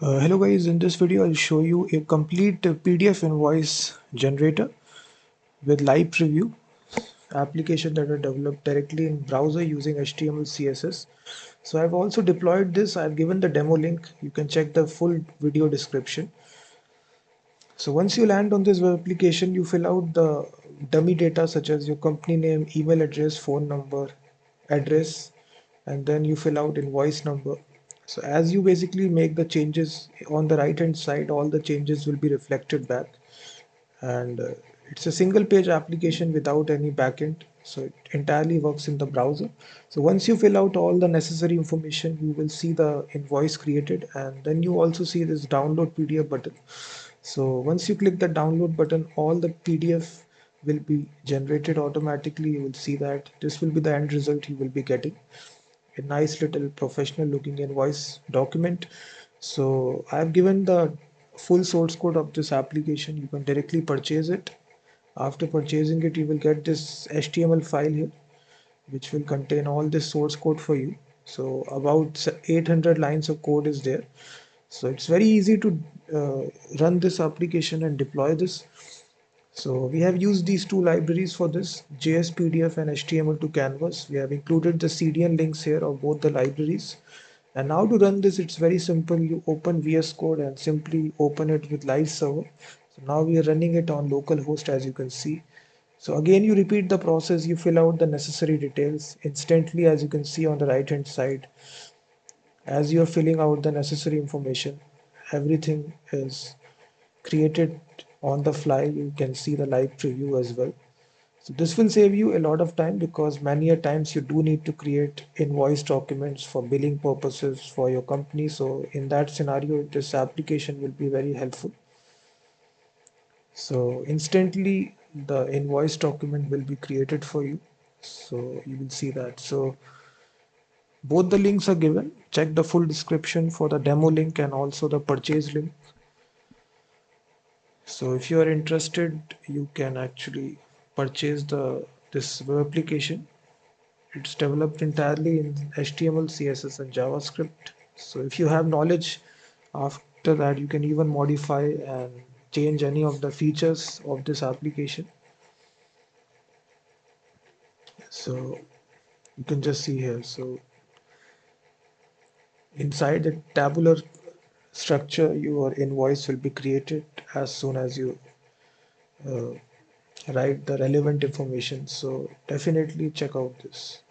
Hello guys, in this video I'll show you a complete PDF invoice generator with live preview application that are developed directly in browser using HTML CSS. So I've also deployed this. I've given the demo link. You can check the full video description. So once you land on this web application, you fill out the dummy data such as your company name, email address, phone number, address, and then you fill out invoice number. So as you basically make the changes on the right hand side, all the changes will be reflected back. And it's a single page application without any backend. So it entirely works in the browser. So once you fill out all the necessary information, you will see the invoice created, and then you also see this download PDF button. So once you click the download button, all the PDF will be generated automatically. You will see that this will be the end result you will be getting. A nice little professional looking invoice document. So I've given the full source code of this application. You can directly purchase it. After purchasing it, you will get this HTML file here, which will contain all this source code for you. So about 800 lines of code is there. So it's very easy to run this application and deploy this. So we have used these two libraries for this, jsPDF and html2canvas. We have included the CDN links here of both the libraries. And now to run this, it's very simple. You open VS Code and simply open it with live server. So now we are running it on localhost, as you can see. So again, you repeat the process. You fill out the necessary details instantly, as you can see on the right hand side. As you are filling out the necessary information, everything is created on the fly. You can see the live preview as well. So this will save you a lot of time, because many a times you do need to create invoice documents for billing purposes for your company. So in that scenario, this application will be very helpful. So instantly the invoice document will be created for you. So you will see that. So both the links are given. Check the full description for the demo link and also the purchase link. So if you are interested, you can actually purchase this web application. It's developed entirely in HTML, CSS, and JavaScript. So if you have knowledge, after that you can even modify and change any of the features of this application. So you can just see here. So inside the tabular structure, your invoice will be created as soon as you uh, write the relevant information. So definitely check out this.